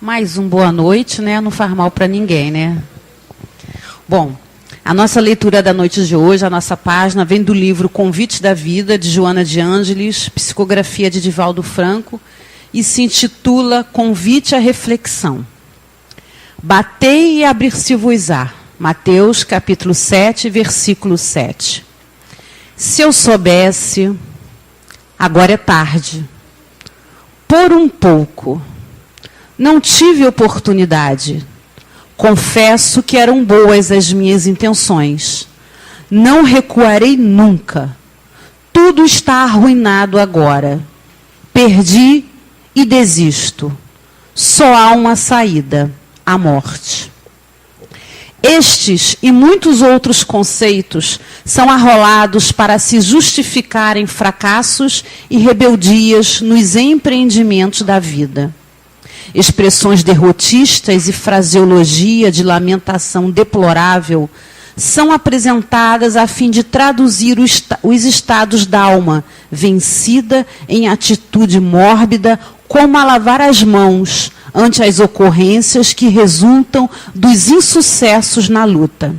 Mais um boa noite, né? Não faz mal para ninguém, né? Bom, a nossa leitura da noite de hoje, a nossa página, vem do livro Convite da Vida, de Joana de Ângeles, psicografia de Divaldo Franco, e se intitula Convite à Reflexão. Batei e abrir-se-vos-á. Mateus, capítulo 7, versículo 7. Se eu soubesse, agora é tarde. Por um pouco. Não tive oportunidade. Confesso que eram boas as minhas intenções. Não recuarei nunca. Tudo está arruinado agora. Perdi e desisto. Só há uma saída, a morte. Estes e muitos outros conceitos são arrolados para se justificarem fracassos e rebeldias nos empreendimentos da vida. Expressões derrotistas e fraseologia de lamentação deplorável são apresentadas a fim de traduzir os estados da alma vencida em atitude mórbida, como a lavar as mãos ante as ocorrências que resultam dos insucessos na luta.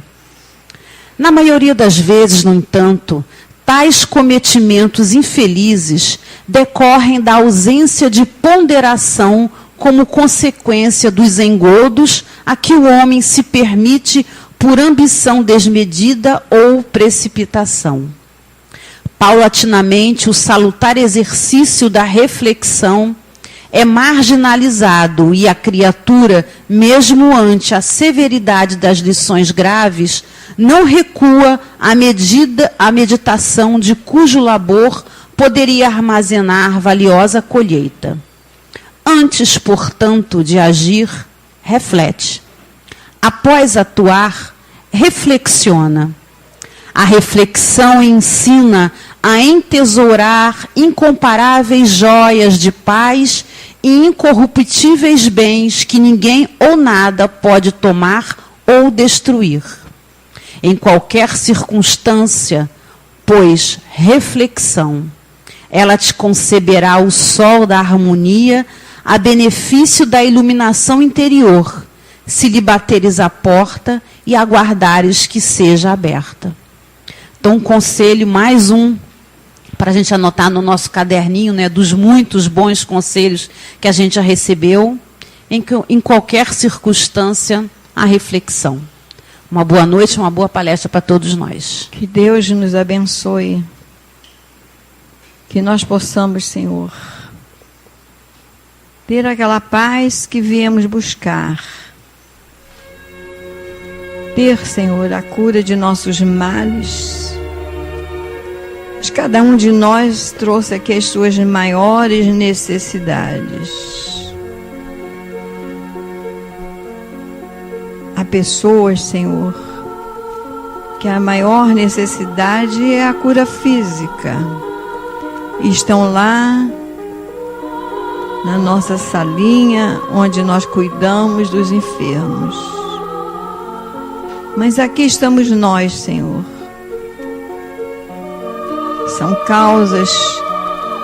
Na maioria das vezes, no entanto, tais cometimentos infelizes decorrem da ausência de ponderação como consequência dos engodos a que o homem se permite por ambição desmedida ou precipitação. Paulatinamente, o salutar exercício da reflexão é marginalizado e a criatura, mesmo ante a severidade das lições graves, não recua à meditação de cujo labor poderia armazenar valiosa colheita. Antes, portanto, de agir, reflete. Após atuar, reflexiona. A reflexão ensina a entesourar incomparáveis joias de paz e incorruptíveis bens que ninguém ou nada pode tomar ou destruir. Em qualquer circunstância, pois, reflexão. Ela te conceberá o sol da harmonia a benefício da iluminação interior, se lhe bateres a porta e aguardares que seja aberta. Então, um conselho, mais um, para a gente anotar no nosso caderninho, né, dos muitos bons conselhos que a gente já recebeu, em qualquer circunstância, a reflexão. Uma boa noite, uma boa palestra para todos nós. Que Deus nos abençoe. Que nós possamos, Senhor, ter aquela paz que viemos buscar. Ter, Senhor, a cura de nossos males. Mas cada um de nós trouxe aqui as suas maiores necessidades. Há pessoas, Senhor, que a maior necessidade é a cura física. E estão lá na nossa salinha, onde nós cuidamos dos enfermos. Mas aqui estamos nós, Senhor. São causas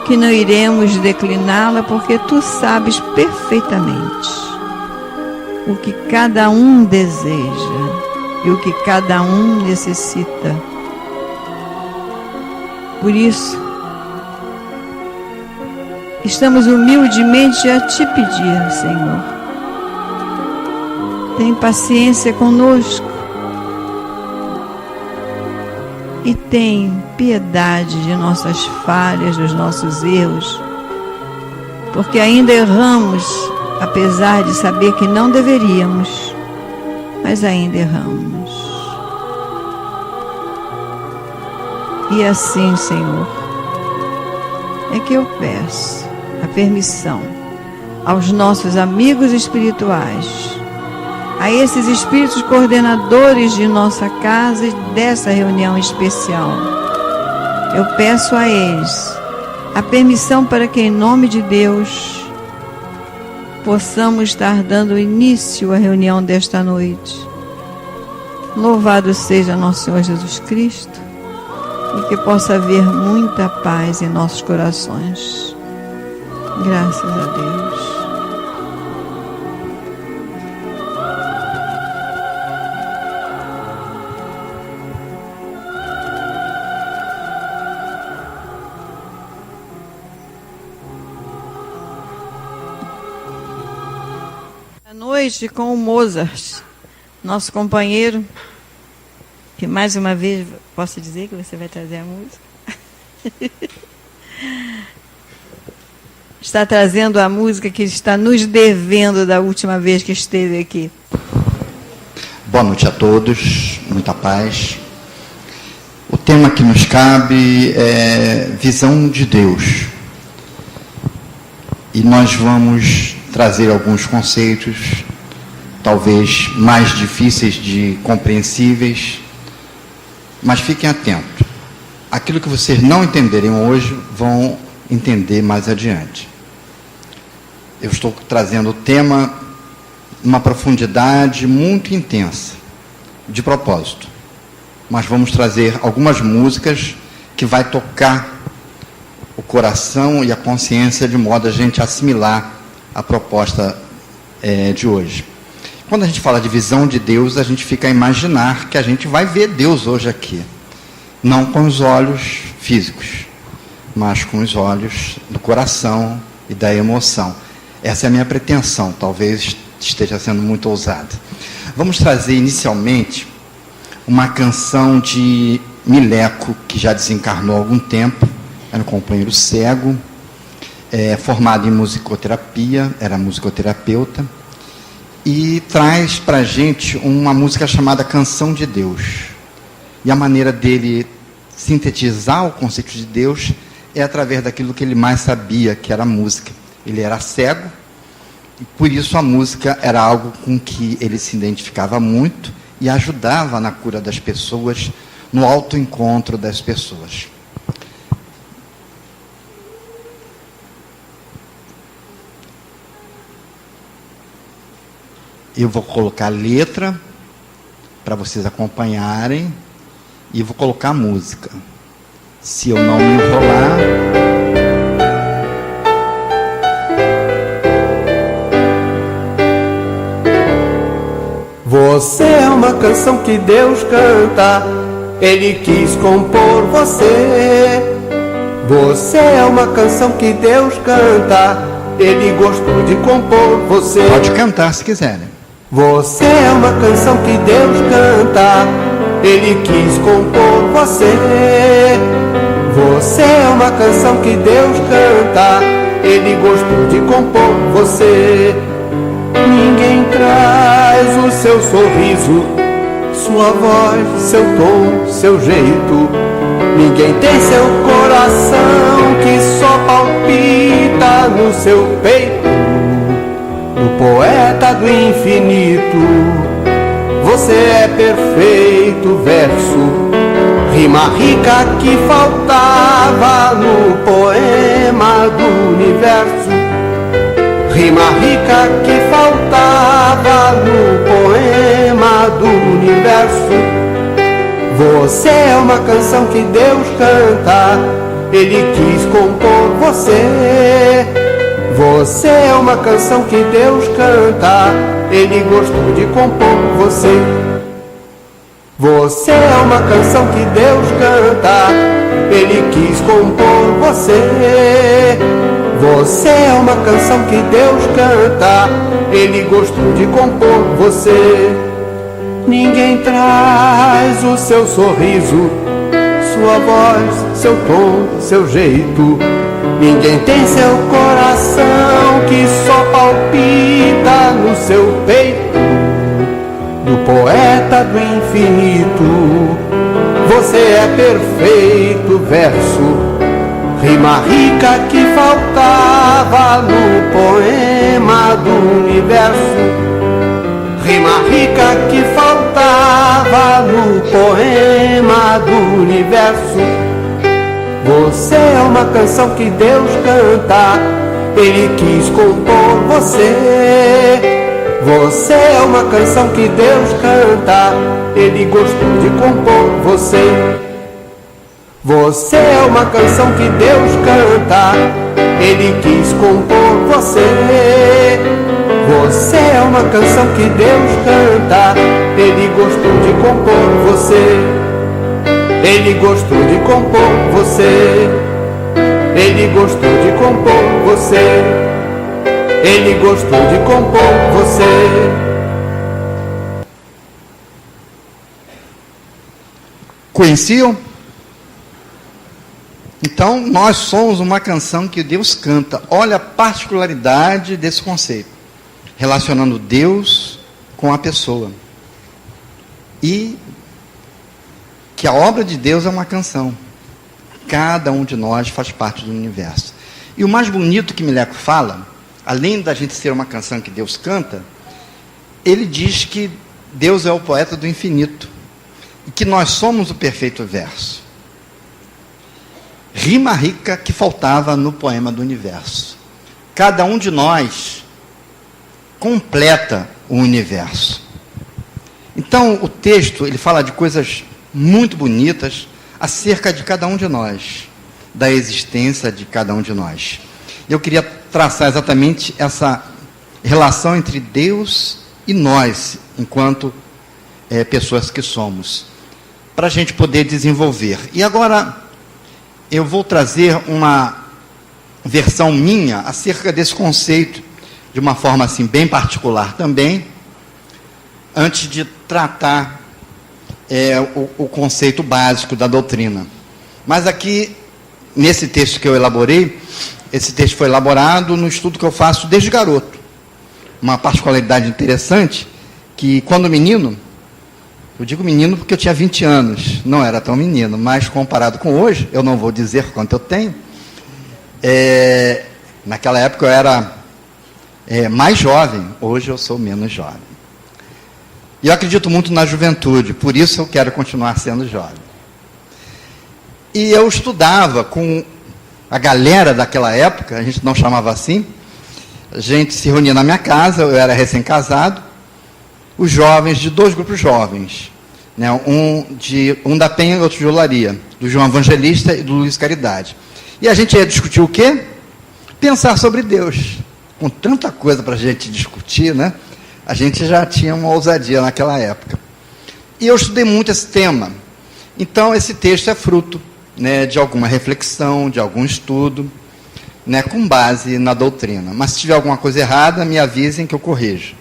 que não iremos decliná-la, porque Tu sabes perfeitamente o que cada um deseja e o que cada um necessita. Por isso, estamos humildemente a Te pedir, Senhor. Tem paciência conosco. E tem piedade de nossas falhas, dos nossos erros. Porque ainda erramos, apesar de saber que não deveríamos. Mas ainda erramos. E assim, Senhor, é que eu peço a permissão aos nossos amigos espirituais, a esses espíritos coordenadores de nossa casa e dessa reunião especial. Eu peço a eles a permissão para que, em nome de Deus, possamos estar dando início à reunião desta noite. Louvado seja nosso Senhor Jesus Cristo, e que possa haver muita paz em nossos corações. Graças a Deus. noite com o Mozart, nosso companheiro, que mais uma vez posso dizer que você vai trazer a música. Está trazendo a música que está nos devendo da última vez que esteve aqui. Boa noite a todos, muita paz. O tema que nos cabe é visão de Deus. E nós vamos trazer alguns conceitos, talvez mais difíceis de compreensíveis, mas fiquem atentos. Aquilo que vocês não entenderem hoje, vão entender mais adiante. Eu estou trazendo o tema uma profundidade muito intensa, de propósito. Mas vamos trazer algumas músicas que vai tocar o coração e a consciência de modo a gente assimilar a proposta de hoje. Quando a gente fala de visão de Deus, a gente fica a imaginar que a gente vai ver Deus hoje aqui. Não com os olhos físicos, mas com os olhos do coração e da emoção. Essa é a minha pretensão, talvez esteja sendo muito ousada. Vamos trazer inicialmente uma canção de Mileco, que já desencarnou há algum tempo, era um companheiro cego, formado em musicoterapia, era musicoterapeuta, e traz para a gente uma música chamada Canção de Deus. E a maneira dele sintetizar o conceito de Deus é através daquilo que ele mais sabia, que era a música. Ele era cego, e por isso a música era algo com que ele se identificava muito e ajudava na cura das pessoas, no autoencontro das pessoas. Eu vou colocar a letra para vocês acompanharem e vou colocar a música. Se eu não me enrolar... Você é uma canção que Deus canta, Ele quis compor você. Você é uma canção que Deus canta, Ele gostou de compor você. Pode cantar se quiserem. Você é uma canção que Deus canta, Ele quis compor você. Você é uma canção que Deus canta, Ele gostou de compor você. Ninguém traz o seu sorriso, sua voz, seu tom, seu jeito. Ninguém tem seu coração que só palpita no seu peito. O poeta do infinito, você é perfeito verso, rima rica que faltava no poema do universo. Rima rica que faltava no poema do universo. Você é uma canção que Deus canta, Ele quis compor você. Você é uma canção que Deus canta, Ele gostou de compor você. Você é uma canção que Deus canta, Ele quis compor você. Você é uma canção que Deus canta, Ele gostou de compor você. Ninguém traz o seu sorriso, sua voz, seu tom, seu jeito. Ninguém tem seu coração que só palpita no seu peito. Do poeta do infinito, você é perfeito verso, rima rica que faltava no poema do universo. Rima rica que faltava no poema do universo. Você é uma canção que Deus canta, Ele quis compor você. Você é uma canção que Deus canta, Ele gostou de compor você. Você é uma canção que Deus canta, Ele quis compor você. Você é uma canção que Deus canta, Ele gostou de compor você. Ele gostou de compor você. Ele gostou de compor você. Ele gostou de compor você. Conheciam? Então, nós somos uma canção que Deus canta. Olha a particularidade desse conceito, relacionando Deus com a pessoa. E que a obra de Deus é uma canção. Cada um de nós faz parte do universo. E o mais bonito que Mileco fala, além da gente ser uma canção que Deus canta, ele diz que Deus é o poeta do infinito. E que nós somos o perfeito verso. Rima rica que faltava no poema do universo. Cada um de nós completa o universo. Então, o texto, ele fala de coisas muito bonitas acerca de cada um de nós, da existência de cada um de nós. Eu queria traçar exatamente essa relação entre Deus e nós, enquanto pessoas que somos, para a gente poder desenvolver. E agora, eu vou trazer uma versão minha acerca desse conceito, de uma forma assim bem particular também, antes de tratar o conceito básico da doutrina. Mas aqui, nesse texto que eu elaborei, esse texto foi elaborado no estudo que eu faço desde garoto. Uma particularidade interessante, que quando menino, eu digo menino porque eu tinha 20 anos, não era tão menino, mas comparado com hoje, eu não vou dizer quanto eu tenho, naquela época eu era mais jovem, hoje eu sou menos jovem. E eu acredito muito na juventude, por isso eu quero continuar sendo jovem. E eu estudava com a galera daquela época, a gente não chamava assim, a gente se reunia na minha casa, eu era recém-casado, os jovens de dois grupos jovens, né, um da Penha e outro de Olaria, do João Evangelista e do Luiz Caridade. E a gente ia discutir o quê? Pensar sobre Deus. Com tanta coisa para a gente discutir, né? A gente já tinha uma ousadia naquela época. E eu estudei muito esse tema. Então, esse texto é fruto, né, de alguma reflexão, de algum estudo, né, com base na doutrina. Mas se tiver alguma coisa errada, me avisem que eu corrijo.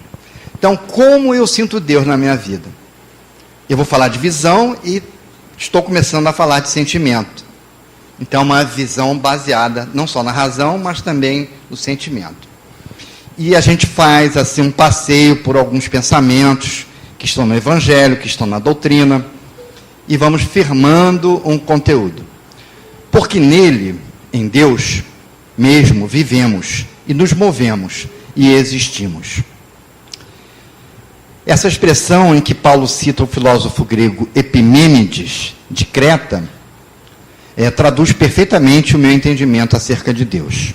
Então, como eu sinto Deus na minha vida? Eu vou falar de visão e estou começando a falar de sentimento. Então, uma visão baseada não só na razão, mas também no sentimento. E a gente faz assim um passeio por alguns pensamentos que estão no Evangelho, que estão na doutrina, e vamos firmando um conteúdo. Porque nele, em Deus mesmo, vivemos e nos movemos e existimos. Essa expressão em que Paulo cita o filósofo grego Epimênides, de Creta, traduz perfeitamente o meu entendimento acerca de Deus.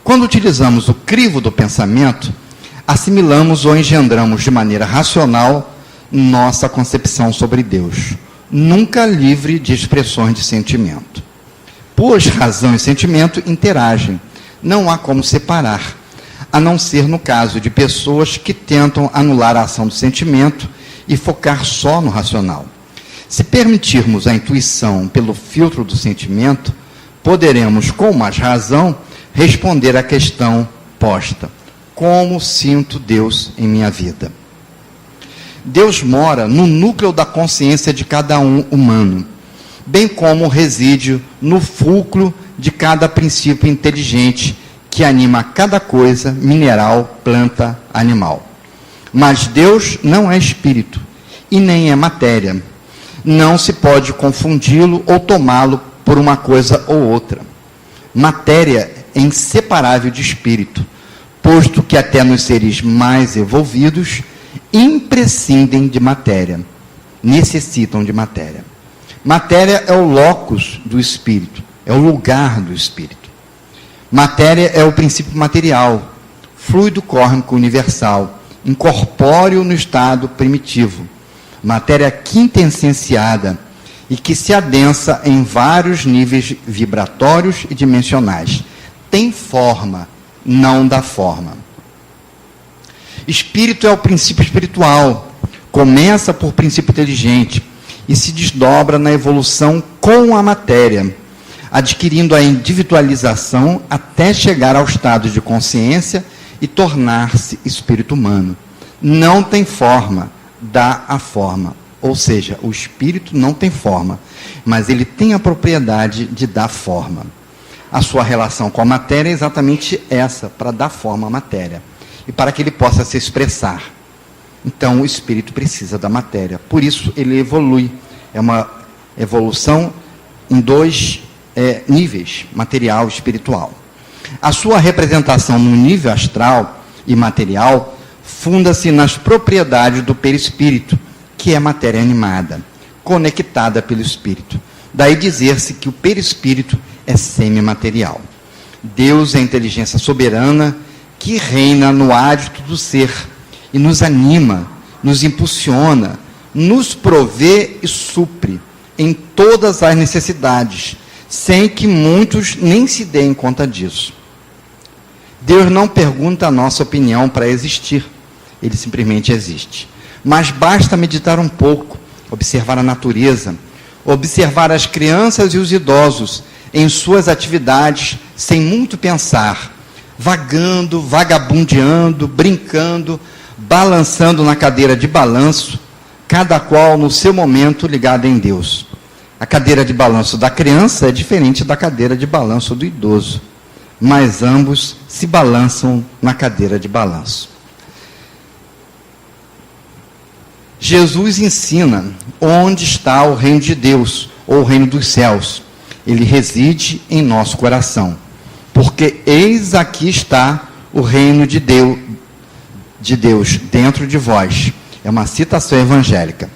Quando utilizamos o crivo do pensamento, assimilamos ou engendramos de maneira racional nossa concepção sobre Deus, nunca livre de expressões de sentimento. Pois razão e sentimento interagem, não há como separar, a não ser no caso de pessoas que tentam anular a ação do sentimento e focar só no racional. Se permitirmos a intuição pelo filtro do sentimento, poderemos, com mais razão, responder à questão posta: como sinto Deus em minha vida? Deus mora no núcleo da consciência de cada um humano, bem como reside no fulcro de cada princípio inteligente que anima cada coisa, mineral, planta, animal. Mas Deus não é espírito e nem é matéria. Não se pode confundi-lo ou tomá-lo por uma coisa ou outra. Matéria é inseparável de espírito, posto que até nos seres mais evolvidos imprescindem de matéria, necessitam de matéria. Matéria é o locus do espírito, é o lugar do espírito. Matéria é o princípio material, fluido cósmico universal, incorpóreo no estado primitivo. Matéria quintessenciada e que se adensa em vários níveis vibratórios e dimensionais. Tem forma, não dá forma. Espírito é o princípio espiritual, começa por princípio inteligente e se desdobra na evolução com a matéria, adquirindo a individualização até chegar ao estado de consciência e tornar-se espírito humano. Não tem forma, dá a forma. Ou seja, o espírito não tem forma, mas ele tem a propriedade de dar forma. A sua relação com a matéria é exatamente essa, para dar forma à matéria. E para que ele possa se expressar. Então, o espírito precisa da matéria. Por isso, ele evolui. É uma evolução em dois níveis, material e espiritual. A sua representação no nível astral e material funda-se nas propriedades do perispírito, que é matéria animada, conectada pelo espírito. Daí dizer-se que o perispírito é semimaterial. Deus é a inteligência soberana que reina no ádito do ser e nos anima, nos impulsiona, nos provê e supre em todas as necessidades, sem que muitos nem se deem conta disso. Deus não pergunta a nossa opinião para existir, ele simplesmente existe. Mas basta meditar um pouco, observar a natureza, observar as crianças e os idosos em suas atividades, sem muito pensar, vagando, vagabundeando, brincando, balançando na cadeira de balanço, cada qual no seu momento ligado em Deus. A cadeira de balanço da criança é diferente da cadeira de balanço do idoso, mas ambos se balançam na cadeira de balanço. Jesus ensina onde está o reino de Deus, ou o reino dos céus. Ele reside em nosso coração. Porque eis aqui está o reino de Deus dentro de vós. É uma citação evangélica.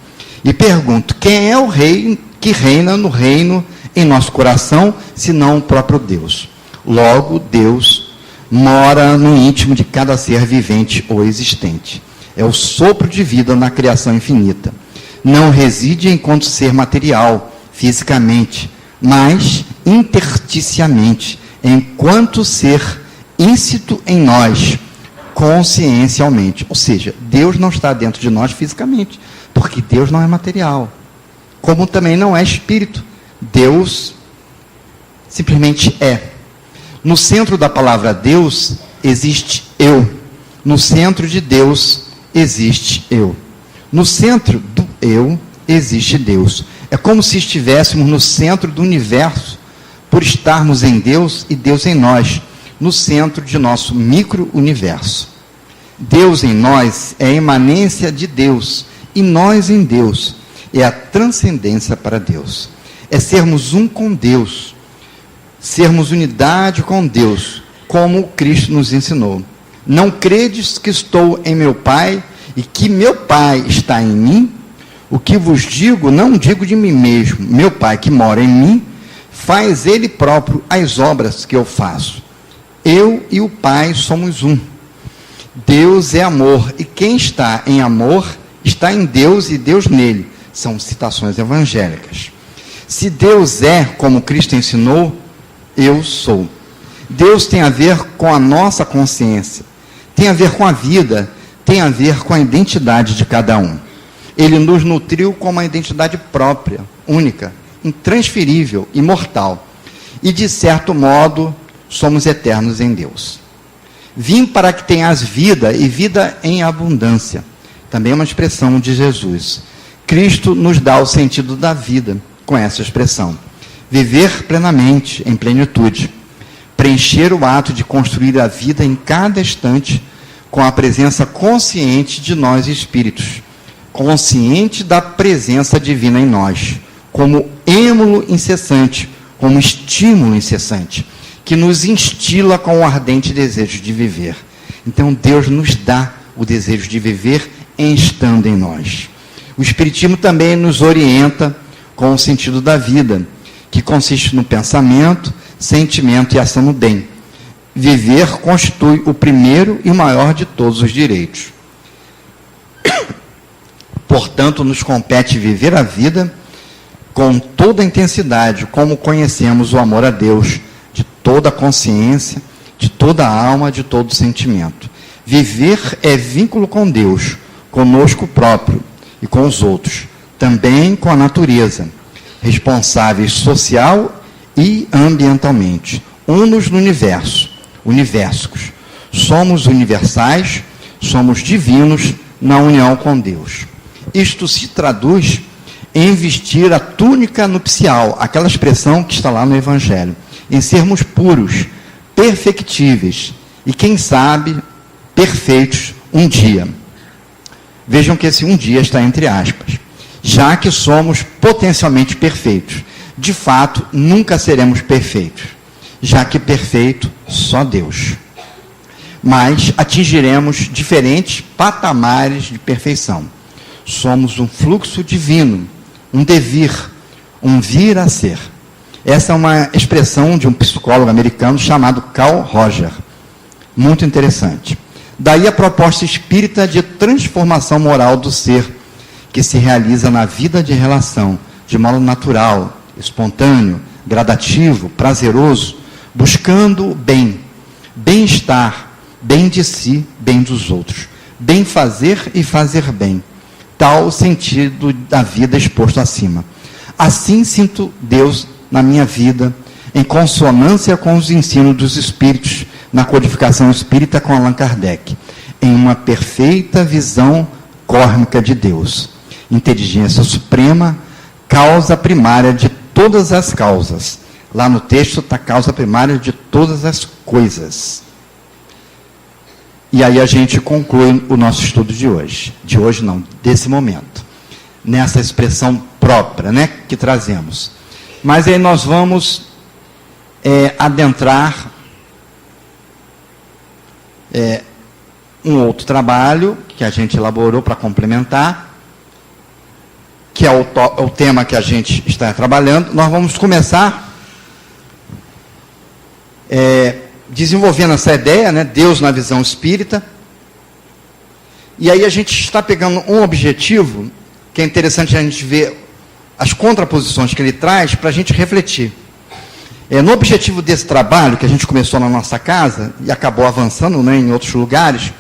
E pergunto, quem é o rei que reina no reino em nosso coração, senão o próprio Deus? Logo, Deus mora no íntimo de cada ser vivente ou existente. É o sopro de vida na criação infinita. Não reside enquanto ser material, fisicamente, mas intersticiamente, enquanto ser íncito em nós, consciencialmente. Ou seja, Deus não está dentro de nós fisicamente, porque Deus não é material. Como também não é espírito. Deus simplesmente é. No centro da palavra Deus existe eu. No centro de Deus existe eu. No centro do eu existe Deus. É como se estivéssemos no centro do universo, por estarmos em Deus e Deus em nós, no centro de nosso micro-universo. Deus em nós é a imanência de Deus, e nós em Deus é a transcendência para Deus. É sermos um com Deus, sermos unidade com Deus, como Cristo nos ensinou. Não credes que estou em meu Pai e que meu Pai está em mim? O que vos digo, não digo de mim mesmo. Meu Pai que mora em mim, faz Ele próprio as obras que eu faço. Eu e o Pai somos um. Deus é amor, e quem está em amor está em Deus e Deus nele. São citações evangélicas. Se Deus é como Cristo ensinou, eu sou. Deus tem a ver com a nossa consciência, tem a ver com a vida, tem a ver com a identidade de cada um. Ele nos nutriu com uma identidade própria, única, intransferível, imortal. E, de certo modo, somos eternos em Deus. Vim para que tenhas vida, e vida em abundância. Também é uma expressão de Jesus. Cristo nos dá o sentido da vida com essa expressão. Viver plenamente, em plenitude. Preencher o ato de construir a vida em cada instante com a presença consciente de nós espíritos, consciente da presença divina em nós, como émulo incessante, como estímulo incessante, que nos instila com o ardente desejo de viver. Então Deus nos dá o desejo de viver estando em nós. O Espiritismo também nos orienta com o sentido da vida, que consiste no pensamento, sentimento e ação no bem. Viver constitui o primeiro e o maior de todos os direitos. Portanto, nos compete viver a vida com toda a intensidade, como conhecemos o amor a Deus, de toda a consciência, de toda a alma, de todo o sentimento. Viver é vínculo com Deus, conosco próprio e com os outros, também com a natureza, responsáveis social e ambientalmente, unos no universo, universcos. Somos universais, somos divinos na união com Deus. Isto se traduz em vestir a túnica nupcial, aquela expressão que está lá no Evangelho, em sermos puros, perfectíveis e, quem sabe, perfeitos um dia. Vejam que esse um dia está entre aspas. Já que somos potencialmente perfeitos, de fato, nunca seremos perfeitos, já que perfeito só Deus. Mas atingiremos diferentes patamares de perfeição. Somos um fluxo divino, um devir, um vir a ser. Essa é uma expressão de um psicólogo americano chamado Carl Roger. Muito interessante. Daí a proposta espírita de transformação moral do ser, que se realiza na vida de relação, de modo natural, espontâneo, gradativo, prazeroso, buscando o bem, bem-estar, bem de si, bem dos outros, bem fazer e fazer bem, tal o sentido da vida exposto acima. Assim sinto Deus na minha vida, em consonância com os ensinos dos espíritos, na codificação espírita com Allan Kardec, em uma perfeita visão cósmica de Deus, inteligência suprema, causa primária de todas as causas. Lá no texto está a causa primária de todas as coisas. E aí a gente conclui o nosso estudo de hoje. De hoje não, desse momento. Nessa expressão própria, né, que trazemos. Mas aí nós vamos adentrar um outro trabalho que a gente elaborou para complementar, que é o tema que a gente está trabalhando. Nós vamos começar desenvolvendo essa ideia, né, Deus na visão espírita. E aí a gente está pegando um objetivo, que é interessante a gente ver as contraposições que ele traz, para a gente refletir. No objetivo desse trabalho, que a gente começou na nossa casa, e acabou avançando, né, em outros lugares,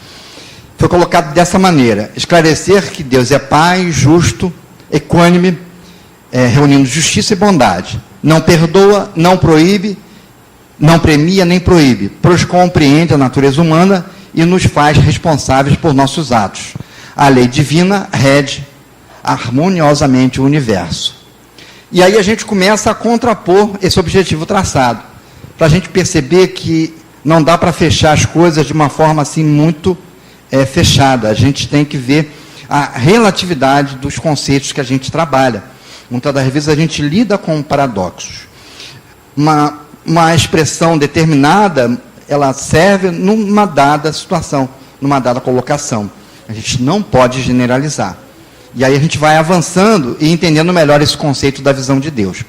foi colocado dessa maneira: esclarecer que Deus é Pai, justo, equânime, reunindo justiça e bondade. Não perdoa, não proíbe, não premia nem proíbe, pois compreende a natureza humana e nos faz responsáveis por nossos atos. A lei divina rege harmoniosamente o universo. E aí a gente começa a contrapor esse objetivo traçado, para a gente perceber que não dá para fechar as coisas de uma forma assim muito fechada. A gente tem que ver a relatividade dos conceitos que a gente trabalha. Muitas das vezes a gente lida com paradoxos. Uma expressão determinada, ela serve numa dada situação, numa dada colocação. A gente não pode generalizar. E aí a gente vai avançando e entendendo melhor esse conceito da visão de Deus.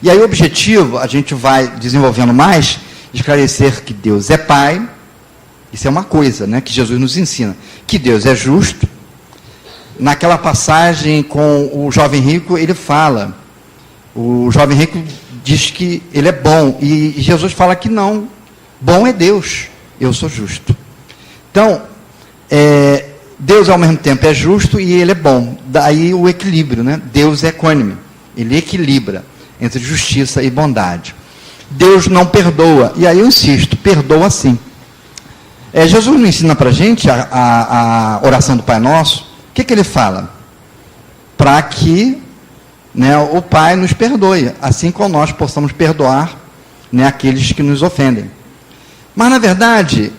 E aí o objetivo, a gente vai desenvolvendo mais, esclarecer que Deus é Pai. Isso é uma coisa, né, que Jesus nos ensina. Que Deus é justo. Naquela passagem com o jovem rico, ele fala, o jovem rico diz que ele é bom, e Jesus fala que não, bom é Deus, eu sou justo. Então, Deus ao mesmo tempo é justo e ele é bom, daí o equilíbrio, né? Deus é equânime, ele equilibra entre justiça e bondade. Deus não perdoa, e aí eu insisto, perdoa sim. Jesus não ensina para a gente a oração do Pai Nosso. O que ele fala? Para que, né, o Pai nos perdoe, assim como nós possamos perdoar, né, aqueles que nos ofendem. Mas, na verdade,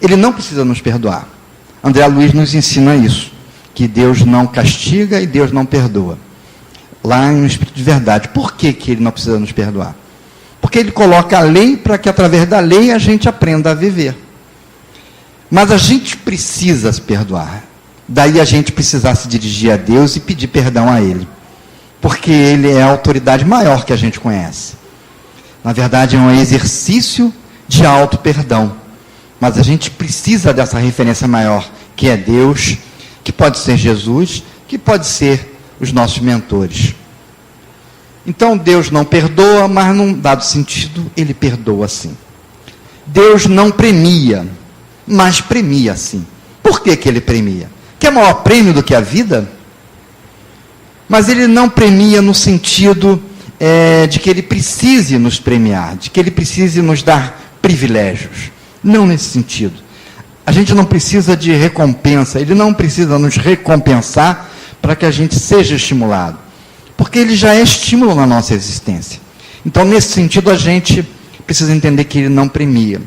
ele não precisa nos perdoar. André Luiz nos ensina isso, que Deus não castiga e Deus não perdoa. Lá no Espírito de Verdade. Por que ele não precisa nos perdoar? Porque ele coloca a lei para que, através da lei, a gente aprenda a viver. Mas a gente precisa se perdoar. Daí a gente precisar se dirigir a Deus e pedir perdão a Ele. Porque Ele é a autoridade maior que a gente conhece. Na verdade, é um exercício de auto-perdão. Mas a gente precisa dessa referência maior, que é Deus, que pode ser Jesus, que pode ser os nossos mentores. Então, Deus não perdoa, mas num dado sentido, Ele perdoa sim. Deus não premia, mas premia sim. Por que Ele premia? Quer maior prêmio do que a vida? Mas Ele não premia no sentido de que Ele precise nos premiar, de que Ele precise nos dar privilégios. Não nesse sentido. A gente não precisa de recompensa, ele não precisa nos recompensar para que a gente seja estimulado, porque ele já é estímulo na nossa existência. Então, nesse sentido, a gente precisa entender que ele não premia,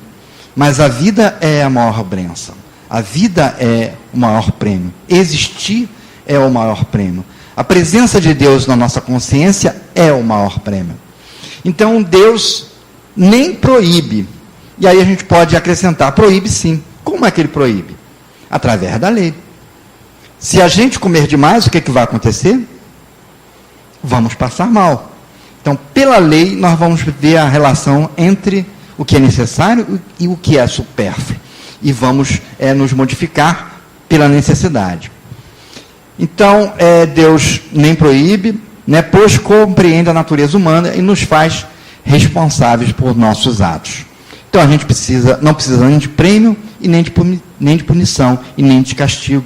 mas a vida é a maior bênção, a vida é o maior prêmio, existir é o maior prêmio, a presença de Deus na nossa consciência é o maior prêmio. Então, Deus nem proíbe, e aí a gente pode acrescentar, proíbe sim. Como é que ele proíbe? Através da lei. Se a gente comer demais, o que vai acontecer? Vamos passar mal. Então, pela lei, nós vamos ver a relação entre o que é necessário e o que é supérfluo. E vamos nos modificar pela necessidade. Então, Deus nem proíbe, pois compreende a natureza humana e nos faz responsáveis por nossos atos. Então, a gente não precisa nem de prêmio, e nem de punição, e nem de castigo.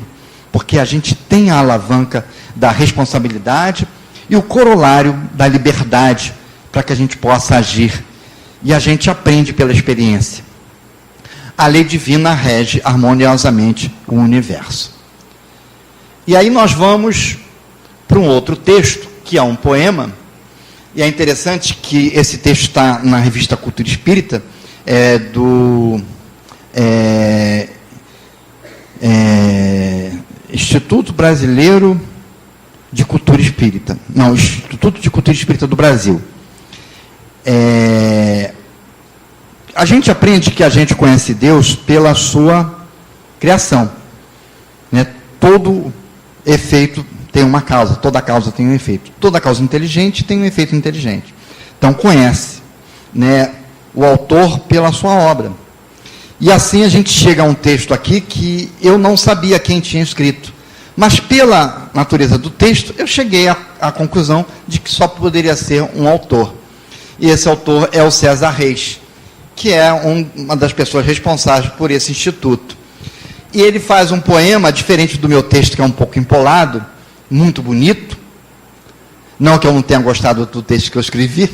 Porque a gente tem a alavanca da responsabilidade e o corolário da liberdade para que a gente possa agir. E a gente aprende pela experiência. A lei divina rege harmoniosamente o universo. E aí nós vamos para um outro texto, que é um poema. E é interessante que esse texto está na revista Cultura Espírita, do Instituto Brasileiro de Cultura Espírita. Não, Instituto de Cultura Espírita do Brasil. A gente aprende que a gente conhece Deus pela sua criação. Todo efeito tem uma causa, toda causa tem um efeito. Toda causa inteligente tem um efeito inteligente. Então, conhece o autor pela sua obra. E assim a gente chega a um texto aqui que eu não sabia quem tinha escrito. Mas pela natureza do texto, eu cheguei à conclusão de que só poderia ser um autor. E esse autor é o César Reis, que é uma das pessoas responsáveis por esse instituto. E ele faz um poema, diferente do meu texto, que é um pouco empolado, muito bonito. Não que eu não tenha gostado do texto que eu escrevi,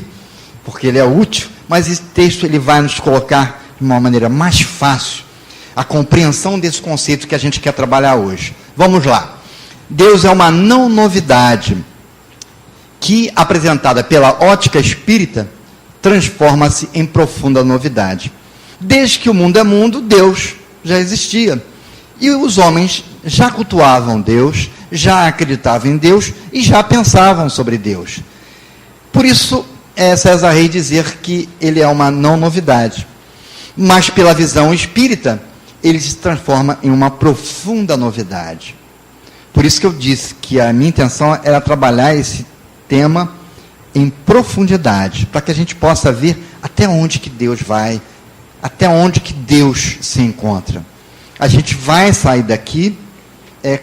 porque ele é útil, mas esse texto ele vai nos colocar de uma maneira mais fácil a compreensão desse conceito que a gente quer trabalhar hoje. Vamos lá. Deus é uma não novidade que, apresentada pela ótica espírita, transforma-se em profunda novidade. Desde que o mundo é mundo, Deus já existia. E os homens já cultuavam Deus, já acreditavam em Deus e já pensavam sobre Deus. Por isso, César Reis dizer que ele é uma não novidade. Mas pela visão espírita, ele se transforma em uma profunda novidade. Por isso que eu disse que a minha intenção era trabalhar esse tema em profundidade, para que a gente possa ver até onde que Deus vai, até onde que Deus se encontra. A gente vai sair daqui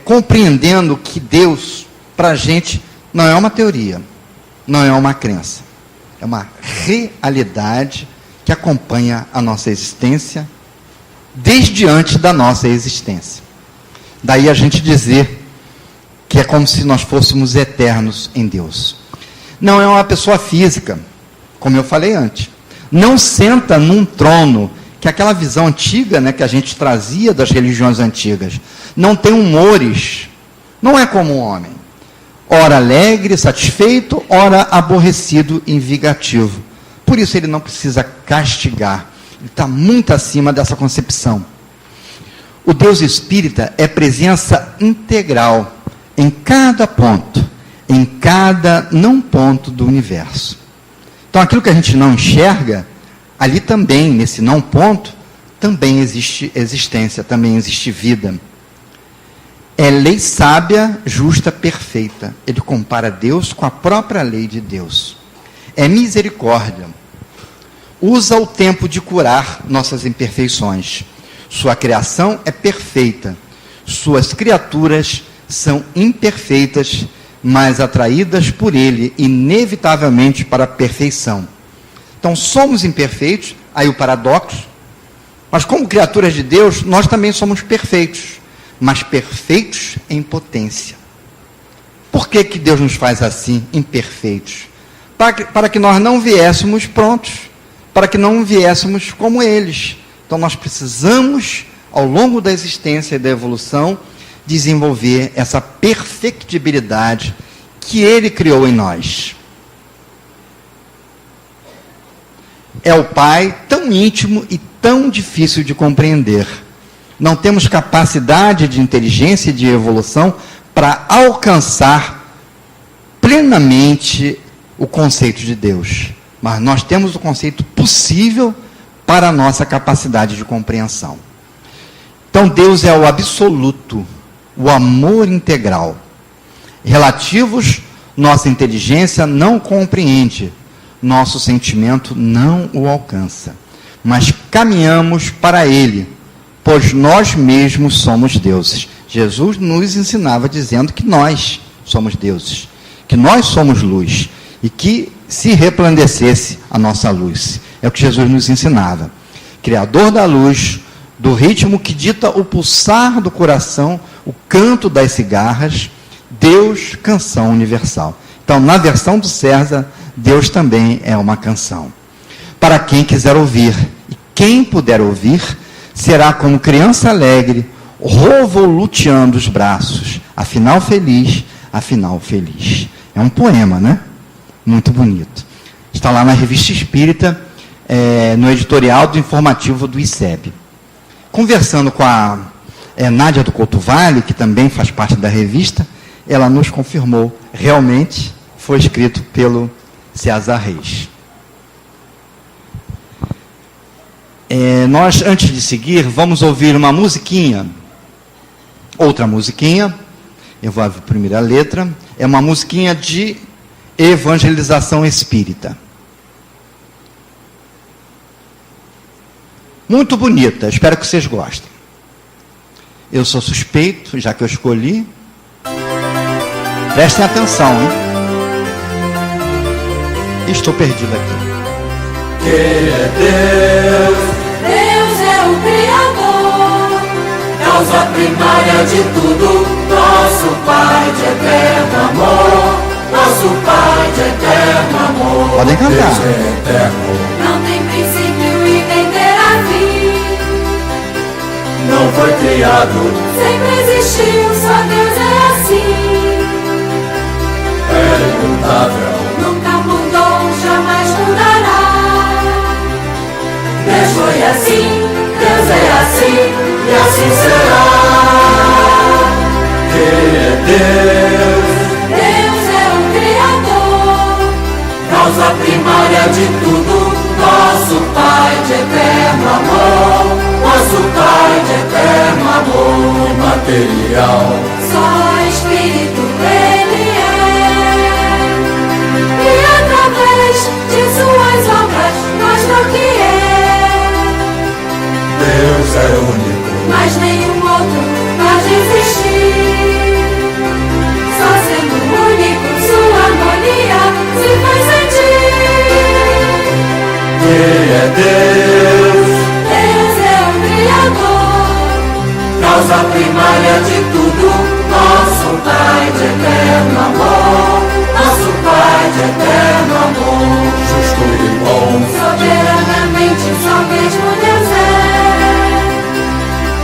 compreendendo que Deus, para a gente, não é uma teoria, não é uma crença, é uma realidade que acompanha a nossa existência desde antes da nossa existência. Daí a gente dizer que é como se nós fôssemos eternos em Deus. Não é uma pessoa física, como eu falei antes. Não senta num trono, que é aquela visão antiga, que a gente trazia das religiões antigas. Não tem humores, não é como um homem. Ora alegre, satisfeito, ora aborrecido e vingativo. Por isso ele não precisa castigar. Ele está muito acima dessa concepção. O Deus espírita é presença integral em cada ponto, em cada não ponto do universo. Então aquilo que a gente não enxerga, ali também, nesse não ponto, também existe existência, também existe vida. É lei sábia, justa, perfeita. Ele compara Deus com a própria lei de Deus. É misericórdia. Usa o tempo de curar nossas imperfeições. Sua criação é perfeita. Suas criaturas são imperfeitas, mas atraídas por ele, inevitavelmente para a perfeição. Então, somos imperfeitos, aí o paradoxo, mas como criaturas de Deus, nós também somos perfeitos, mas perfeitos em potência. Por que que Deus nos faz assim, imperfeitos? Para que nós não viéssemos prontos, para que não viéssemos como eles. Então, nós precisamos ao longo da existência e da evolução, desenvolver essa perfectibilidade que Ele criou em nós. É o Pai tão íntimo e tão difícil de compreender. Não temos capacidade de inteligência e de evolução para alcançar plenamente o conceito de Deus. Mas nós temos o conceito possível para a nossa capacidade de compreensão. Então Deus é o absoluto, o amor integral. Relativos, nossa inteligência não compreende, nosso sentimento não o alcança. Mas caminhamos para Ele, pois nós mesmos somos deuses. Jesus nos ensinava dizendo que nós somos deuses, que nós somos luz, e que se resplandecesse a nossa luz. É o que Jesus nos ensinava. Criador da luz, do ritmo que dita o pulsar do coração, o canto das cigarras, Deus, canção universal. Então, na versão do César, Deus também é uma canção. Para quem quiser ouvir, e quem puder ouvir, será como criança alegre, revoluteando os braços, afinal feliz, afinal feliz. É um poema, né? Muito bonito. Está lá na Revista Espírita, no editorial do informativo do ICEB. Conversando com a Nádia do Couto Vale, que também faz parte da revista, ela nos confirmou, realmente foi escrito pelo César Reis. Nós, antes de seguir, vamos ouvir uma musiquinha, outra musiquinha, eu vou abrir a primeira letra, é uma musiquinha de evangelização espírita. Muito bonita, espero que vocês gostem. Eu sou suspeito, já que eu escolhi. Prestem atenção, hein? Estou perdido aqui. Ele é Deus. Deus é o Criador, causa primária de tudo, nosso Pai de eterno amor, nosso Pai de eterno amor. Podem cantar. Deus é eterno, não tem princípio e nem terá fim, não foi criado, sempre existiu, só Deus é assim. É imutável, nunca mudou, jamais mudará. Deus foi assim, Deus é assim, e assim será. Ele é Deus. Deus é o Criador, causa primária de tudo, nosso Pai de eterno amor, nosso Pai de eterno amor. Imaterial, só Espírito Ele é, e através de suas obras mostra o que é. Deus é único, mas nenhum outro pode existir. Só sendo único, sua harmonia se faz sentir. Ele é Deus. Deus é o Criador, causa primária de tudo, nosso Pai de eterno amor, nosso Pai de eterno amor. Justo e bom, soberanamente só mesmo Deus é.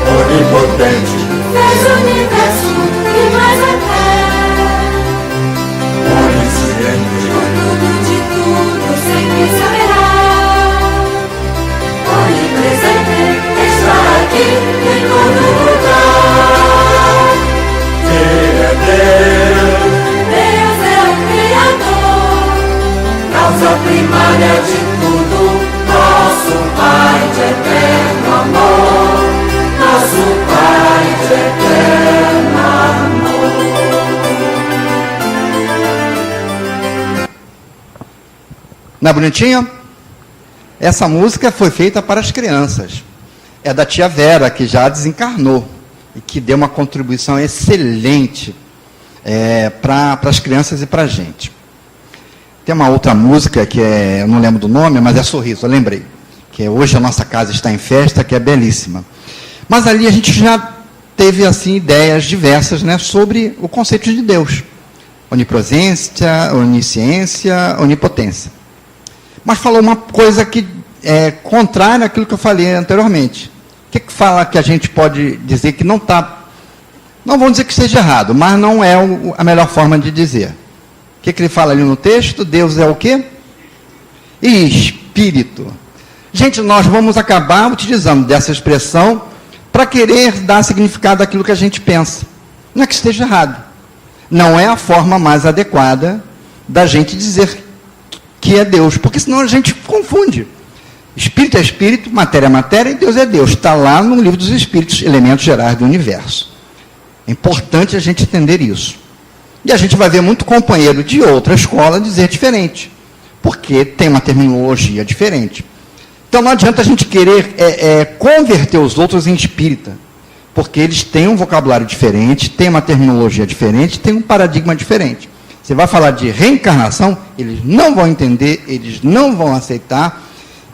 Onipotente, fez o universo e mais até. Onisciente, por tudo de tudo sempre saberá. Onipresente, está aqui em todo lugar. Ele é Deus. Deus é o Criador, causa primária de tudo, nosso Pai de eterno amor, nosso Pai de eterno amor. Não é bonitinho? Essa música foi feita para as crianças. É da tia Vera, que já desencarnou e que deu uma contribuição excelente para as crianças e para a gente. Tem uma outra música que eu não lembro do nome, mas é Sorriso, eu lembrei. Que é Hoje a Nossa Casa Está em Festa, que é belíssima. Mas ali a gente já teve assim ideias diversas, né, sobre o conceito de Deus. Onipresença, onisciência, onipotência. Mas falou uma coisa que é contrária àquilo que eu falei anteriormente, que fala que a gente pode dizer que não está... Não vamos dizer que seja errado, mas não é a melhor forma de dizer. O que ele fala ali no texto? Deus é o quê? Espírito. Gente, nós vamos acabar utilizando dessa expressão para querer dar significado àquilo que a gente pensa. Não é que esteja errado. Não é a forma mais adequada da gente dizer que é Deus, porque senão a gente confunde. Espírito é espírito, matéria é matéria, e Deus é Deus. Está lá no livro dos Espíritos, elementos gerais do universo. É importante a gente entender isso. E a gente vai ver muito companheiro de outra escola dizer diferente, porque tem uma terminologia diferente. Então não adianta a gente querer converter os outros em espírita, porque eles têm um vocabulário diferente, têm uma terminologia diferente, têm um paradigma diferente. Você vai falar de reencarnação, eles não vão entender, eles não vão aceitar,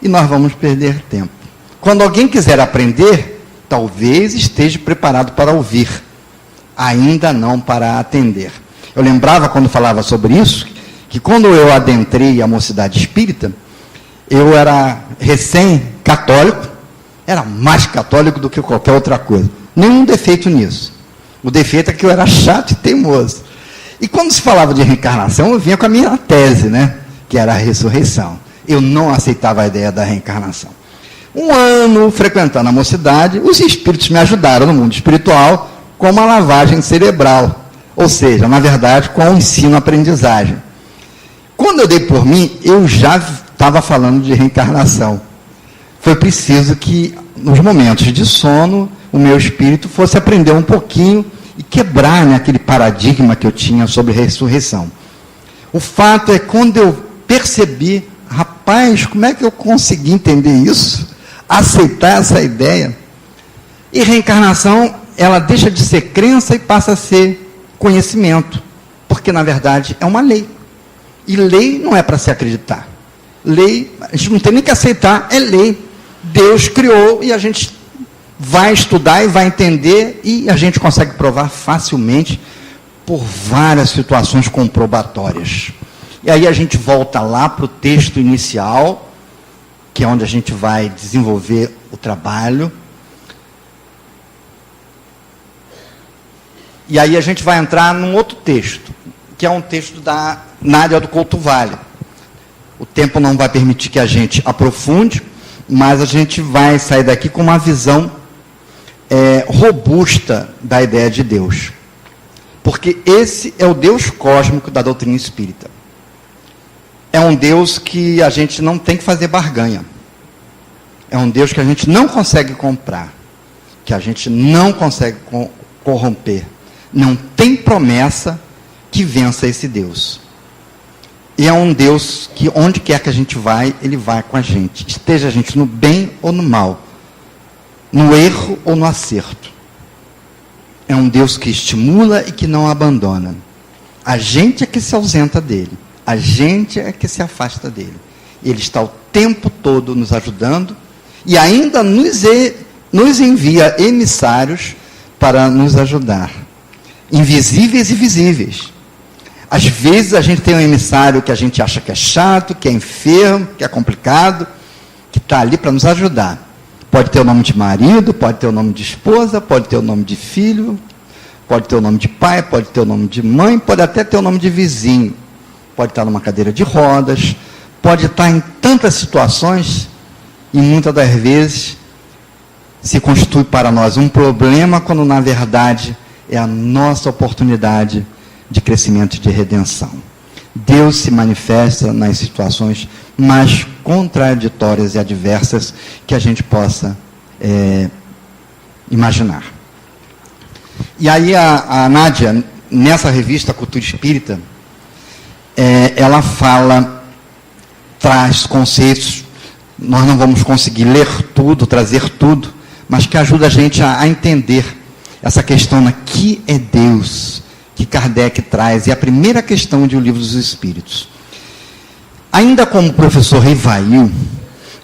e nós vamos perder tempo. Quando alguém quiser aprender, talvez esteja preparado para ouvir, ainda não para atender. Eu lembrava, quando falava sobre isso, que quando eu adentrei a mocidade espírita, eu era recém-católico, era mais católico do que qualquer outra coisa. Nenhum defeito nisso. O defeito é que eu era chato e teimoso. E quando se falava de reencarnação, eu vinha com a minha tese, né? Que era a ressurreição. Eu não aceitava a ideia da reencarnação. Um ano frequentando a mocidade, os espíritos me ajudaram no mundo espiritual com uma lavagem cerebral. Ou seja, na verdade, com o ensino-aprendizagem. Quando eu dei por mim, eu já estava falando de reencarnação. Foi preciso que, nos momentos de sono, o meu espírito fosse aprender um pouquinho e quebrar, né, aquele paradigma que eu tinha sobre ressurreição. O fato é que quando eu percebi, rapaz, como é que eu consegui entender isso? Aceitar essa ideia? E reencarnação, ela deixa de ser crença e passa a ser conhecimento, porque na verdade é uma lei. E lei não é para se acreditar. Lei, a gente não tem nem que aceitar, é lei. Deus criou e a gente vai estudar e vai entender, e a gente consegue provar facilmente por várias situações comprobatórias. E aí a gente volta lá para o texto inicial, que é onde a gente vai desenvolver o trabalho. E aí a gente vai entrar num outro texto, que é um texto da Nádia do Couto Vale. O tempo não vai permitir que a gente aprofunde, mas a gente vai sair daqui com uma visão robusta da ideia de Deus. Porque esse é o Deus cósmico da doutrina espírita. É um Deus que a gente não tem que fazer barganha. É um Deus que a gente não consegue comprar, que a gente não consegue corromper. Não tem promessa que vença esse Deus. E é um Deus que, onde quer que a gente vai, Ele vai com a gente. Esteja a gente no bem ou no mal, no erro ou no acerto. É um Deus que estimula e que não abandona. A gente é que se ausenta dele. A gente é que se afasta dele. Ele está o tempo todo nos ajudando e ainda nos envia emissários para nos ajudar. Invisíveis e visíveis. Às vezes a gente tem um emissário que a gente acha que é chato, que é enfermo, que é complicado, que está ali para nos ajudar. Pode ter o nome de marido, pode ter o nome de esposa, pode ter o nome de filho, pode ter o nome de pai, pode ter o nome de mãe, pode até ter o nome de vizinho. Pode estar numa cadeira de rodas, pode estar em tantas situações, e muitas das vezes se constitui para nós um problema, quando na verdade é a nossa oportunidade de crescimento e de redenção. Deus se manifesta nas situações mais contraditórias e adversas que a gente possa imaginar. E aí a Nádia, nessa revista Cultura Espírita, ela traz conceitos, nós não vamos conseguir ler tudo, trazer tudo, mas que ajuda a gente a entender essa questão que é Deus, que Kardec traz, é a primeira questão de O Livro dos Espíritos. Ainda como professor Rivail,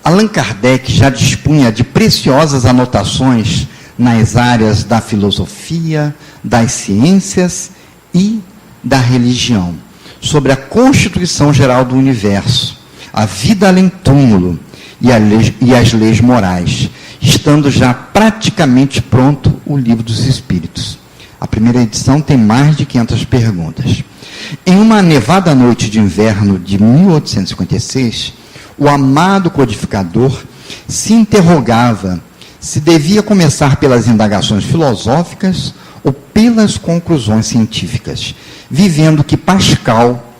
Allan Kardec já dispunha de preciosas anotações nas áreas da filosofia, das ciências e da religião, sobre a constituição geral do universo, a vida além túmulo e as leis morais, estando já praticamente pronto o Livro dos Espíritos. A primeira edição tem mais de 500 perguntas. Em uma nevada noite de inverno de 1856, o amado codificador se interrogava se devia começar pelas indagações filosóficas ou pelas conclusões científicas, vivendo que Pascal,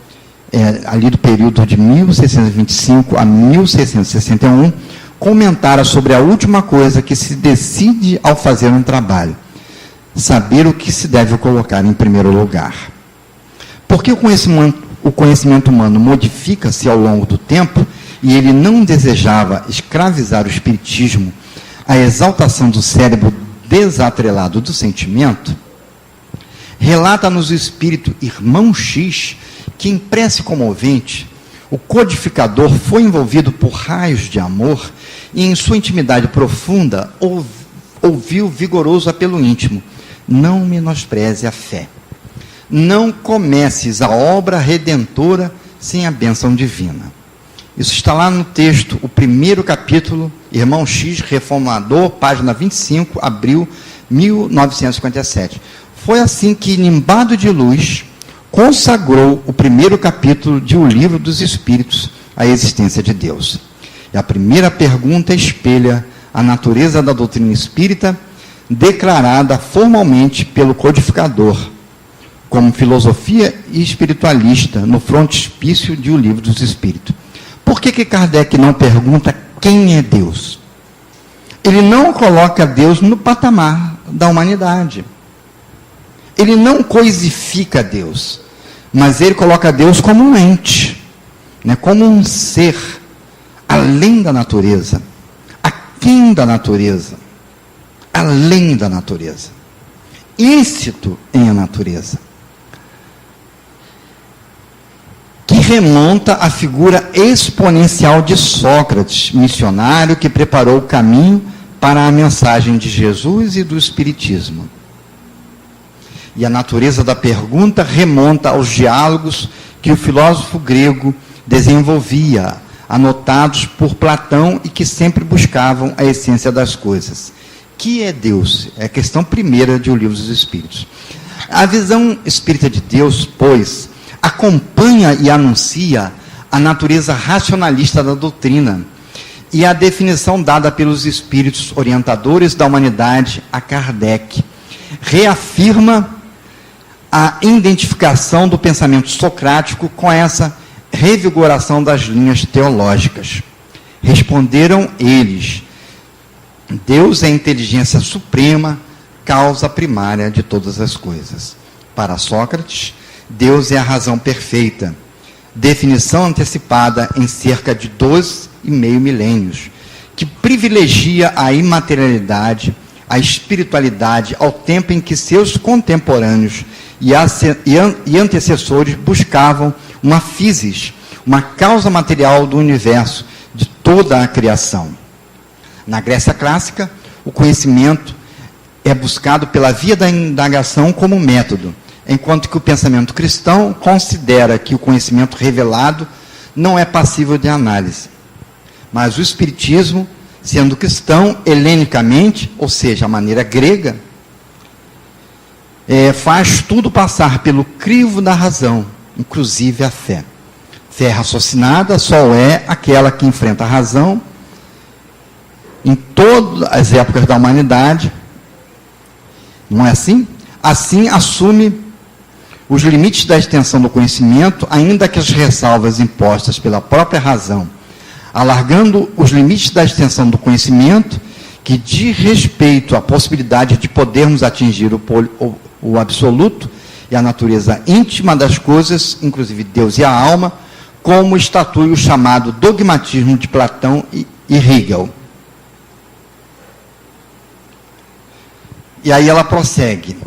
ali do período de 1625 a 1661, comentara sobre a última coisa que se decide ao fazer um trabalho: saber o que se deve colocar em primeiro lugar. Porque o conhecimento humano modifica-se ao longo do tempo, e ele não desejava escravizar o espiritismo à exaltação do cérebro desatrelado do sentimento, relata-nos o espírito Irmão X que, em prece comovente, o codificador foi envolvido por raios de amor e, em sua intimidade profunda, ouviu vigoroso apelo íntimo: não menospreze a fé. Não comeces a obra redentora sem a bênção divina. Isso está lá no texto, o primeiro capítulo, Irmão X, Reformador, página 25, abril 1957. Foi assim que, nimbado de luz, consagrou o primeiro capítulo de O Livro dos Espíritos à existência de Deus. E a primeira pergunta espelha a natureza da doutrina espírita, declarada formalmente pelo codificador, como filosofia espiritualista, no frontispício de O Livro dos Espíritos. Por que Kardec não pergunta quem é Deus? Ele não coloca Deus no patamar da humanidade. Ele não coisifica Deus, mas ele coloca Deus como um ente, né, como um ser além da natureza, aquém da natureza, além da natureza, íncito em a natureza, que remonta à figura exponencial de Sócrates, missionário que preparou o caminho para a mensagem de Jesus e do Espiritismo. E a natureza da pergunta remonta aos diálogos que o filósofo grego desenvolvia, anotados por Platão e que sempre buscavam a essência das coisas. Que é Deus? É a questão primeira de O Livro dos Espíritos. A visão espírita de Deus, pois, acompanha e anuncia a natureza racionalista da doutrina e a definição dada pelos espíritos orientadores da humanidade a Kardec reafirma a identificação do pensamento socrático com essa revigoração das linhas teológicas. Responderam eles: Deus é a inteligência suprema, causa primária de todas as coisas. Para Sócrates, Deus é a razão perfeita, definição antecipada em cerca de 2,5 milênios, que privilegia a imaterialidade, a espiritualidade, ao tempo em que seus contemporâneos e antecessores buscavam uma physis, uma causa material do universo, de toda a criação. Na Grécia clássica, o conhecimento é buscado pela via da indagação como método, enquanto que o pensamento cristão considera que o conhecimento revelado não é passível de análise. Mas o Espiritismo, sendo cristão helenicamente, ou seja, a maneira grega, faz tudo passar pelo crivo da razão, inclusive a fé. Fé raciocinada só é aquela que enfrenta a razão em todas as épocas da humanidade. Não é assim? Assim assume os limites da extensão do conhecimento, ainda que as ressalvas impostas pela própria razão, alargando os limites da extensão do conhecimento, que diz respeito à possibilidade de podermos atingir o absoluto e a natureza íntima das coisas, inclusive Deus e a alma, como estatui o chamado dogmatismo de Platão e Hegel. E aí ela prossegue: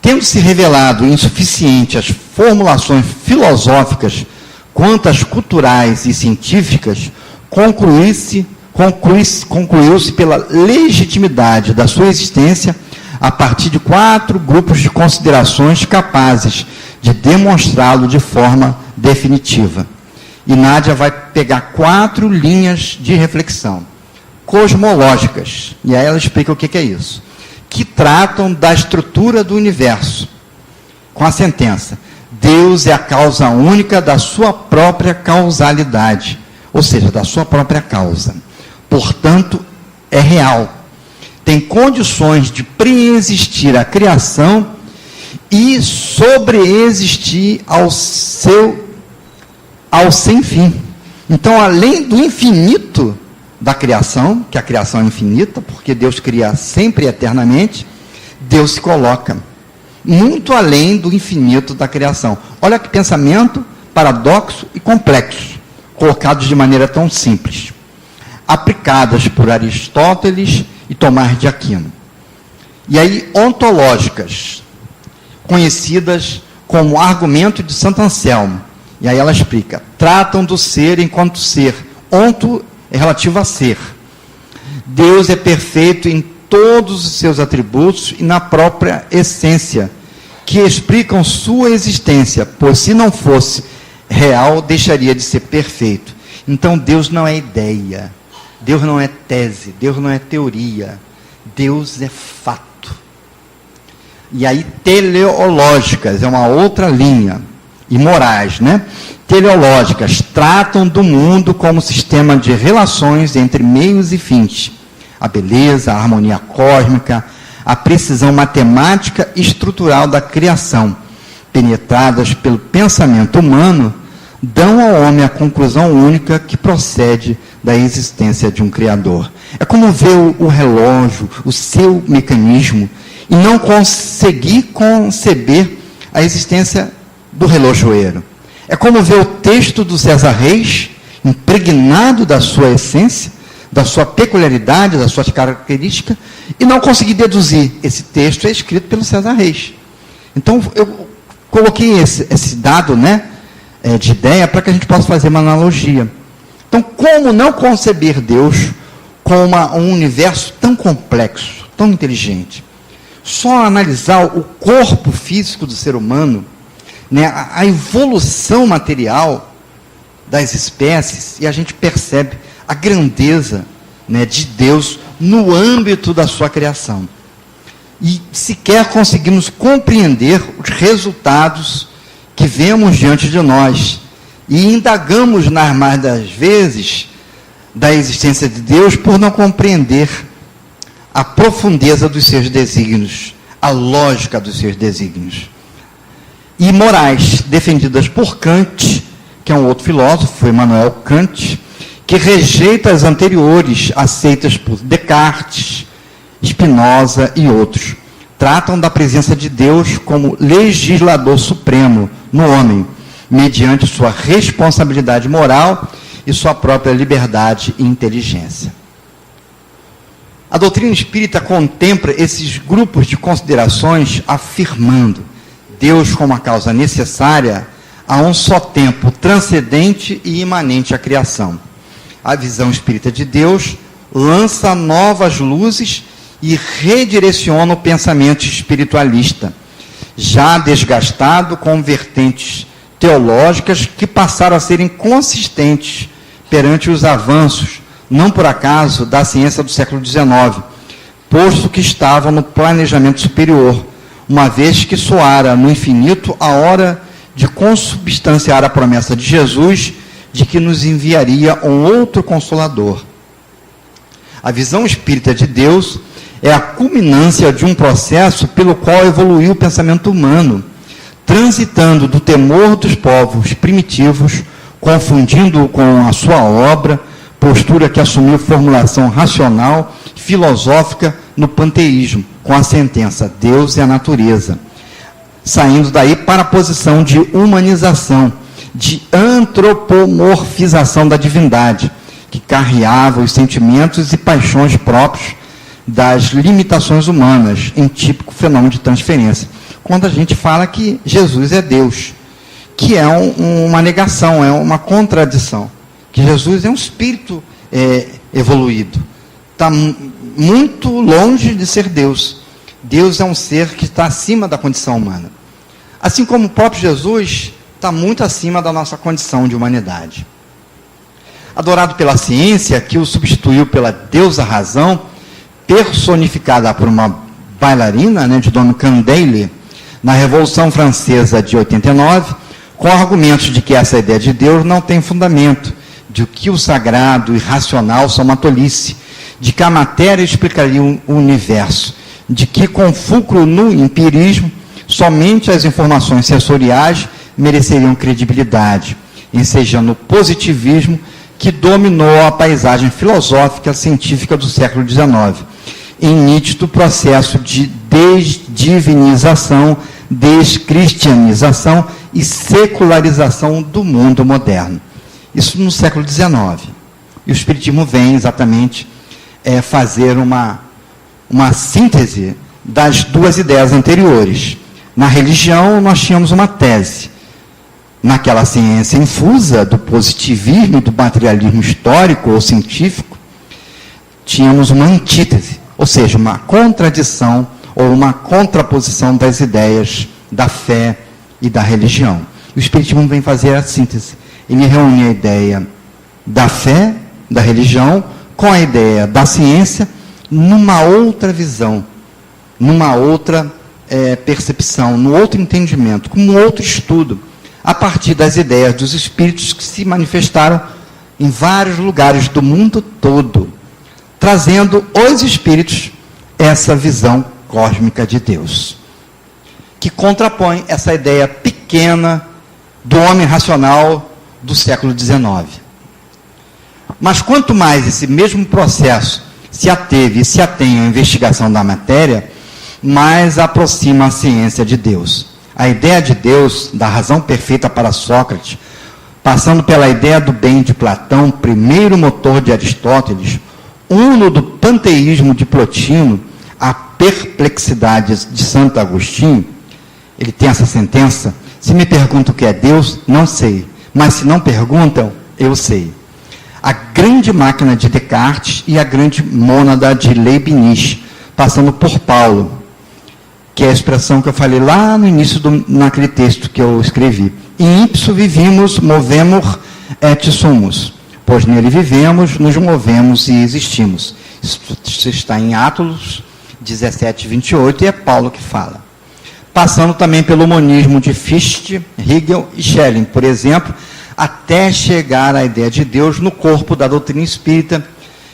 tendo-se revelado insuficiente as formulações filosóficas quanto às culturais e científicas, concluiu-se pela legitimidade da sua existência a partir de 4 grupos de considerações capazes de demonstrá-lo de forma definitiva. E Nádia vai pegar 4 linhas de reflexão. cosmológicas. E aí ela explica o que é isso. Que tratam da estrutura do universo, com a sentença: Deus é a causa única da sua própria causalidade, ou seja, da sua própria causa. Portanto, é real. Tem condições de preexistir à criação e sobreexistir ao sem fim. Então, além do infinito da criação, que a criação é infinita, porque Deus cria sempre e eternamente, Deus se coloca muito além do infinito da criação. Olha que pensamento paradoxo e complexo, colocados de maneira tão simples, aplicadas por Aristóteles e Tomás de Aquino. E aí, ontológicas, conhecidas como argumento de Santo Anselmo. E aí ela explica: tratam do ser enquanto ser. Onto é relativo a ser. Deus é perfeito em todos os seus atributos e na própria essência, que explicam sua existência, pois se não fosse real, deixaria de ser perfeito. Então Deus não é ideia, Deus não é tese, Deus não é teoria, Deus é fato. E aí, teleológicas, é uma outra linha, e morais, né? Teleológicas tratam do mundo como sistema de relações entre meios e fins. A beleza, a harmonia cósmica, a precisão matemática e estrutural da criação, penetradas pelo pensamento humano, dão ao homem a conclusão única que procede da existência de um Criador. É como ver o relógio, o seu mecanismo, e não conseguir conceber a existência do relojoeiro. É como ver o texto do César Reis, impregnado da sua essência, da sua peculiaridade, das suas características, e não conseguir deduzir: esse texto é escrito pelo César Reis. Então, eu coloquei esse dado, né, de ideia, para que a gente possa fazer uma analogia. Então, como não conceber Deus com um universo tão complexo, tão inteligente? Só analisar o corpo físico do ser humano, né, a evolução material das espécies, e a gente percebe a grandeza, né, de Deus no âmbito da sua criação. E sequer conseguimos compreender os resultados que vemos diante de nós. E indagamos, nas mais das vezes, da existência de Deus por não compreender a profundeza dos seus desígnios, a lógica dos seus desígnios. E morais, defendidas por Kant, que é um outro filósofo, foi Immanuel Kant, que rejeita as anteriores, aceitas por Descartes, Spinoza e outros. Tratam da presença de Deus como legislador supremo no homem, mediante sua responsabilidade moral e sua própria liberdade e inteligência. A doutrina espírita contempla esses grupos de considerações afirmando Deus como a causa necessária a um só tempo transcendente e imanente à criação. A visão espírita de Deus lança novas luzes e redireciona o pensamento espiritualista, já desgastado com vertentes teológicas que passaram a ser inconsistentes perante os avanços, não por acaso, da ciência do século XIX, posto que estavam no planejamento superior, uma vez que soara no infinito a hora de consubstanciar a promessa de Jesus de que nos enviaria um outro Consolador. A visão espírita de Deus é a culminância de um processo pelo qual evoluiu o pensamento humano, transitando do temor dos povos primitivos, confundindo-o com a sua obra, postura que assumiu formulação racional, filosófica no panteísmo, com a sentença Deus é a natureza, saindo daí para a posição de humanização, de antropomorfização da divindade, que carreava os sentimentos e paixões próprios das limitações humanas, em típico fenômeno de transferência. Quando a gente fala que Jesus é Deus, que é uma negação, é uma contradição, que Jesus é um espírito evoluído, está muito longe de ser Deus. Deus é um ser que está acima da condição humana. Assim como o próprio Jesus está muito acima da nossa condição de humanidade. adorado pela ciência, que o substituiu pela deusa razão, personificada por uma bailarina, né, de nome Candeille, na Revolução Francesa de 89, com argumentos de que essa ideia de Deus não tem fundamento, de que o sagrado e racional são uma tolice, de que a matéria explicaria o universo, de que, com fulcro no empirismo, somente as informações sensoriais mereceriam credibilidade, ensejando o positivismo que dominou a paisagem filosófica e científica do século XIX, em nítido processo de desdivinização, descristianização e secularização do mundo moderno. Isso no século XIX. E o Espiritismo vem exatamente fazer uma síntese das duas ideias anteriores. Na religião, nós tínhamos uma tese. Naquela ciência infusa do positivismo e do materialismo histórico ou científico, tínhamos uma antítese, ou seja, uma contradição ou uma contraposição das ideias da fé e da religião. O Espiritismo vem fazer a síntese. Ele reúne a ideia da fé, da religião, com a ideia da ciência, numa outra visão, numa outra percepção, num outro entendimento, com um outro estudo, a partir das ideias dos espíritos que se manifestaram em vários lugares do mundo todo, trazendo os espíritos essa visão cósmica de Deus, que contrapõe essa ideia pequena do homem racional do século XIX. Mas quanto mais esse mesmo processo se ateve e se atém à investigação da matéria, mais aproxima a ciência de Deus. A ideia de Deus, da razão perfeita para Sócrates, passando pela ideia do bem de Platão, primeiro motor de Aristóteles, uno do panteísmo de Plotino, a perplexidade de Santo Agostinho. Ele tem essa sentença: se me perguntam o que é Deus, não sei, mas se não perguntam, eu sei. A grande máquina de Descartes e a grande mônada de Leibniz, passando por Paulo, que é a expressão que eu falei lá no início, naquele texto que eu escrevi. In ipso vivimos, movemur et sumus. Pois nele vivemos, nos movemos e existimos. Isso está em Atos 17, 28, e é Paulo que fala. Passando também pelo monismo de Fichte, Hegel e Schelling, por exemplo, até chegar à ideia de Deus no corpo da doutrina espírita,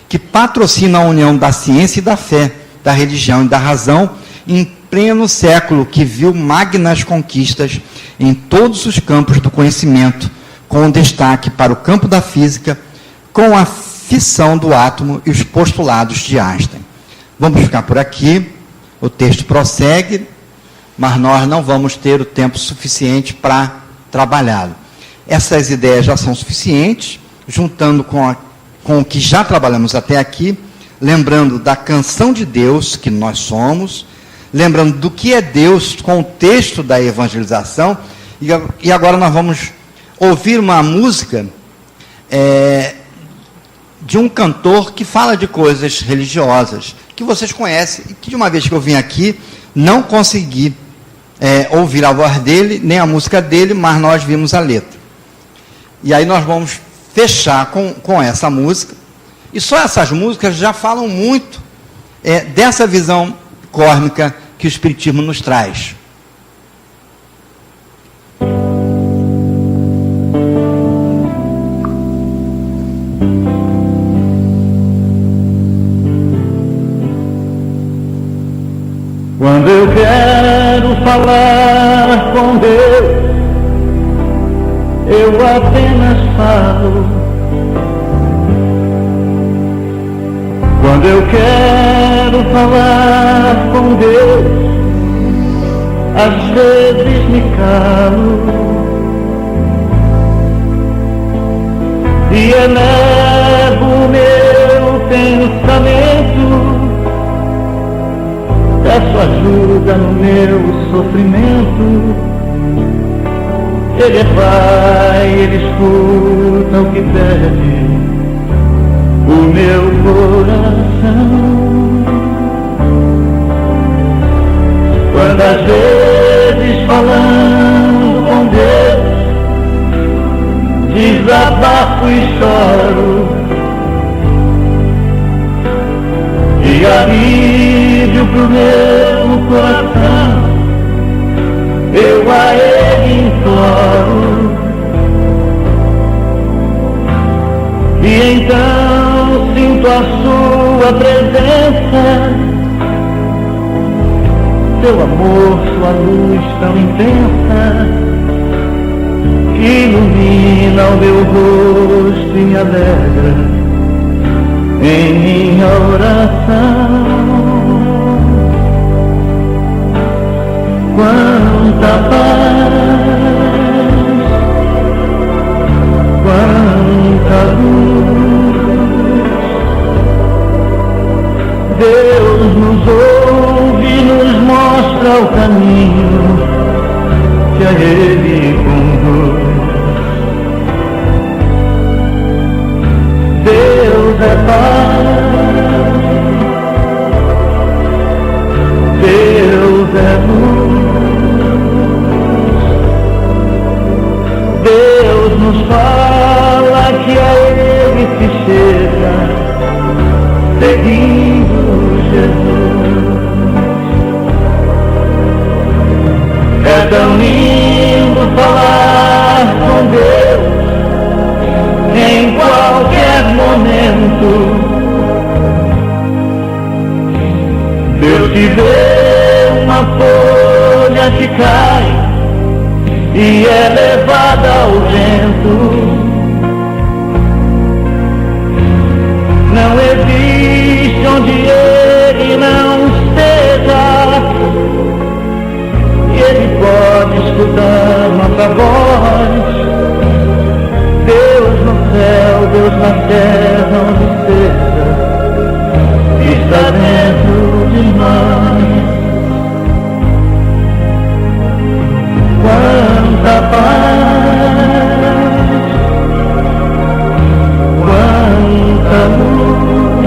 que patrocina a união da ciência e da fé, da religião e da razão, em pleno século que viu magnas conquistas em todos os campos do conhecimento, com destaque para o campo da física, com a fissão do átomo e os postulados de Einstein. Vamos ficar por aqui, o texto prossegue, mas nós não vamos ter o tempo suficiente para trabalhá-lo. Essas ideias já são suficientes, juntando com o que já trabalhamos até aqui, lembrando da canção de Deus que nós somos, lembrando do que é Deus com o texto da evangelização, e agora nós vamos ouvir uma música de um cantor que fala de coisas religiosas, que vocês conhecem, e que de uma vez que eu vim aqui, não consegui ouvir a voz dele, nem a música dele, mas nós vimos a letra. E aí nós vamos fechar com essa música, e só essas músicas já falam muito dessa visão cósmica que o Espiritismo nos traz. Quando eu quero falar com Deus, eu apenas falo. Quando eu quero falar com Deus, às vezes me calo e elevo o meu pensamento, peço ajuda no meu sofrimento. Ele é Pai, Ele escuta o que pede o meu coração. Quando às vezes falando com Deus, desabafo e choro, do meu coração, eu a Ele imploro. E então sinto a sua presença, seu amor, sua luz tão intensa, que ilumina o meu rosto e me alegra em minha oração. Quanta paz, quanta luz, Deus nos ouve e nos mostra o caminho que a Ele conduz. Deus é paz, Deus é luz, Deus nos fala que a Ele se chega, seguindo Jesus. É tão lindo falar com Deus em qualquer momento. Deus te vê uma folha que cai e é levada ao vento. Não existe onde Ele não esteja, e Ele pode escutar nossa voz. Deus no céu, Deus na terra, onde seja, está dentro de nós. Quanta paz, quanta luz,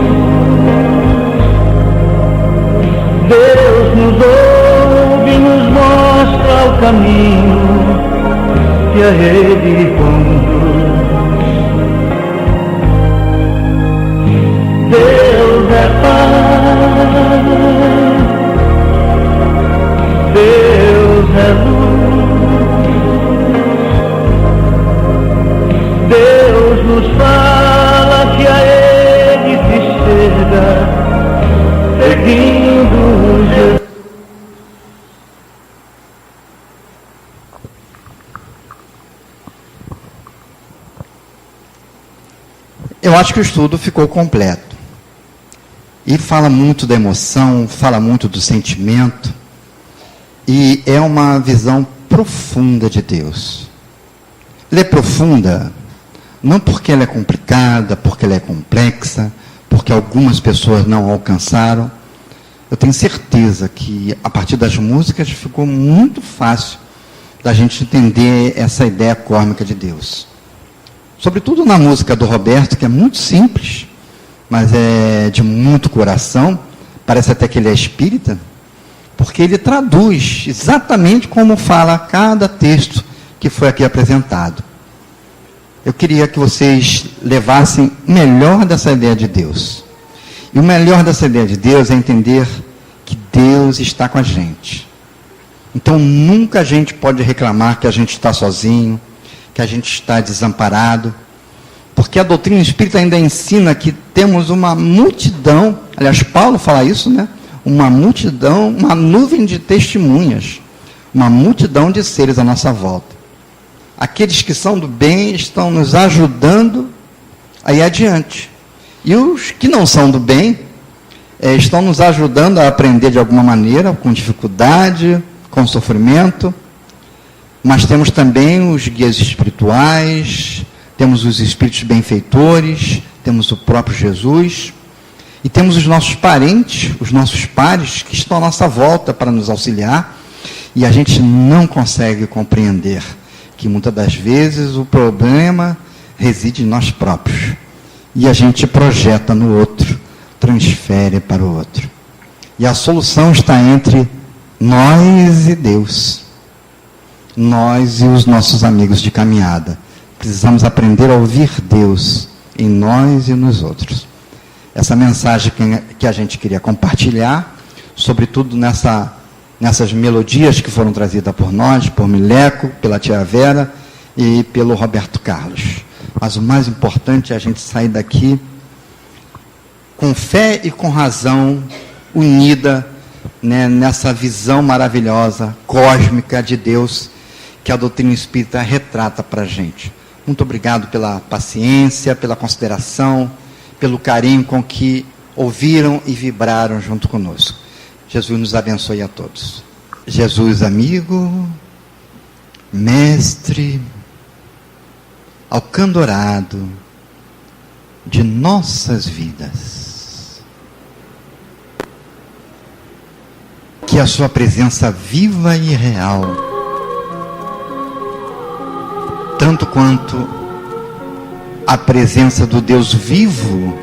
Deus nos ouve e nos mostra o caminho que a Ele conduz. Deus é paz, Deus é luz, Deus nos fala que a Ele se chega, seguindo Jesus. Eu acho que o estudo ficou completo. E fala muito da emoção, fala muito do sentimento. E é uma visão profunda de Deus. Ela é profunda, não porque ela é complicada, porque ela é complexa, porque algumas pessoas não alcançaram. Eu tenho certeza que, a partir das músicas, ficou muito fácil da gente entender essa ideia cósmica de Deus. Sobretudo na música do Roberto, que é muito simples, mas é de muito coração. Parece até que ele é espírita, porque ele traduz exatamente como fala cada texto que foi aqui apresentado. Eu queria que vocês levassem o melhor dessa ideia de Deus. E o melhor dessa ideia de Deus é entender que Deus está com a gente. Então nunca a gente pode reclamar que a gente está sozinho, que a gente está desamparado, porque a doutrina espírita ainda ensina que temos uma multidão, aliás, Paulo fala isso, né? Uma multidão, uma nuvem de testemunhas, uma multidão de seres à nossa volta. Aqueles que são do bem estão nos ajudando a ir adiante. E os que não são do bem estão nos ajudando a aprender de alguma maneira, com dificuldade, com sofrimento. Mas temos também os guias espirituais, temos os espíritos benfeitores, temos o próprio Jesus, e temos os nossos parentes, os nossos pares, que estão à nossa volta para nos auxiliar, e a gente não consegue compreender que muitas das vezes o problema reside em nós próprios, e a gente projeta no outro, transfere para o outro. E a solução está entre nós e Deus. Nós e os nossos amigos de caminhada. Precisamos aprender a ouvir Deus em nós e nos outros. Essa mensagem que a gente queria compartilhar sobretudo nessas melodias que foram trazidas por nós, por Mileco, pela tia Vera e pelo Roberto Carlos. Mas o mais importante é a gente sair daqui com fé e com razão, unida, né, nessa visão maravilhosa, cósmica de Deus, que a doutrina espírita retrata para a gente. Muito obrigado pela paciência, pela consideração, pelo carinho com que ouviram e vibraram junto conosco. Jesus nos abençoe a todos. Jesus, amigo, mestre, alcandorado de nossas vidas, que a sua presença viva e real, tanto quanto a presença do Deus vivo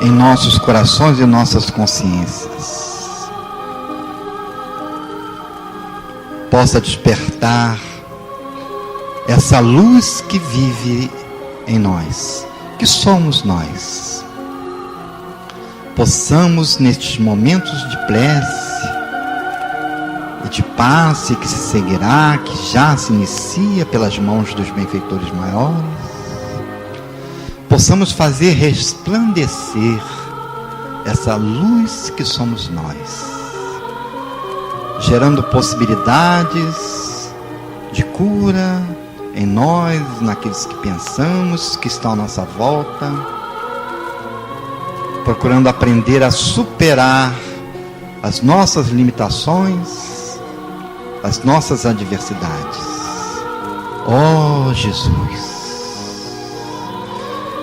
em nossos corações e nossas consciências, possa despertar essa luz que vive em nós, que somos nós. Possamos, nestes momentos de prece e de passe que se seguirá, que já se inicia pelas mãos dos benfeitores maiores, possamos fazer resplandecer essa luz que somos nós, gerando possibilidades de cura em nós, naqueles que pensamos, que estão à nossa volta, procurando aprender a superar as nossas limitações, as nossas adversidades. Ó Jesus,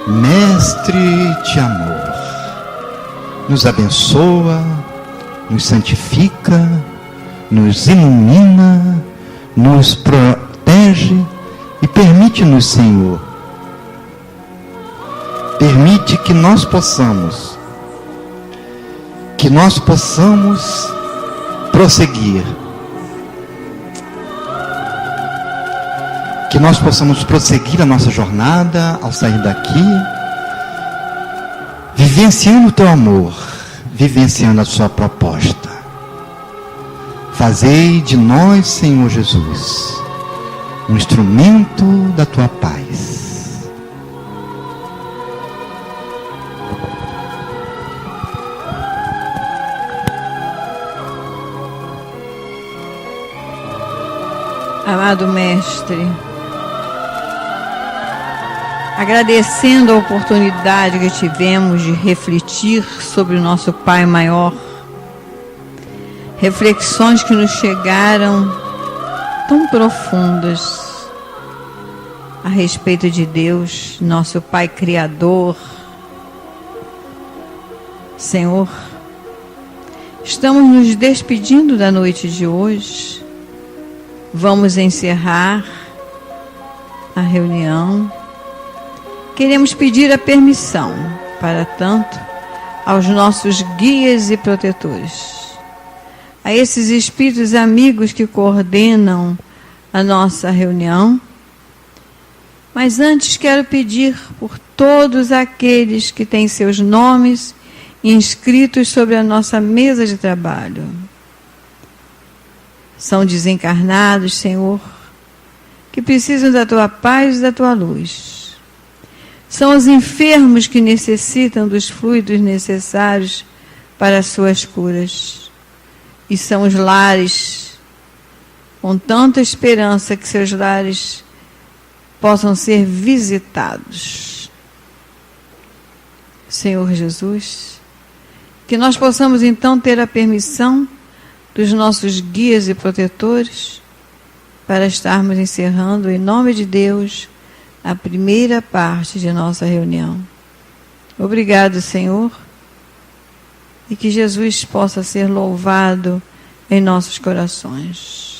Mestre de amor, nos abençoa, nos santifica, nos ilumina, nos protege e permite-nos, Senhor, permite que nós possamos prosseguir, que nós possamos prosseguir a nossa jornada ao sair daqui, vivenciando o teu amor, vivenciando a sua proposta. Fazei de nós, Senhor Jesus, um instrumento da tua paz. Amado Mestre, agradecendo a oportunidade que tivemos de refletir sobre o nosso Pai Maior, reflexões que nos chegaram tão profundas a respeito de Deus, nosso Pai Criador. Senhor, estamos nos despedindo da noite de hoje. Vamos encerrar a reunião. Queremos pedir a permissão, para tanto, aos nossos guias e protetores, a esses espíritos amigos que coordenam a nossa reunião. Mas antes quero pedir por todos aqueles que têm seus nomes inscritos sobre a nossa mesa de trabalho. São desencarnados, Senhor, que precisam da tua paz e da tua luz. São os enfermos que necessitam dos fluidos necessários para as suas curas. E são os lares, com tanta esperança que seus lares possam ser visitados. Senhor Jesus, que nós possamos então ter a permissão dos nossos guias e protetores para estarmos encerrando, em nome de Deus, a primeira parte de nossa reunião. Obrigado, Senhor, e que Jesus possa ser louvado em nossos corações.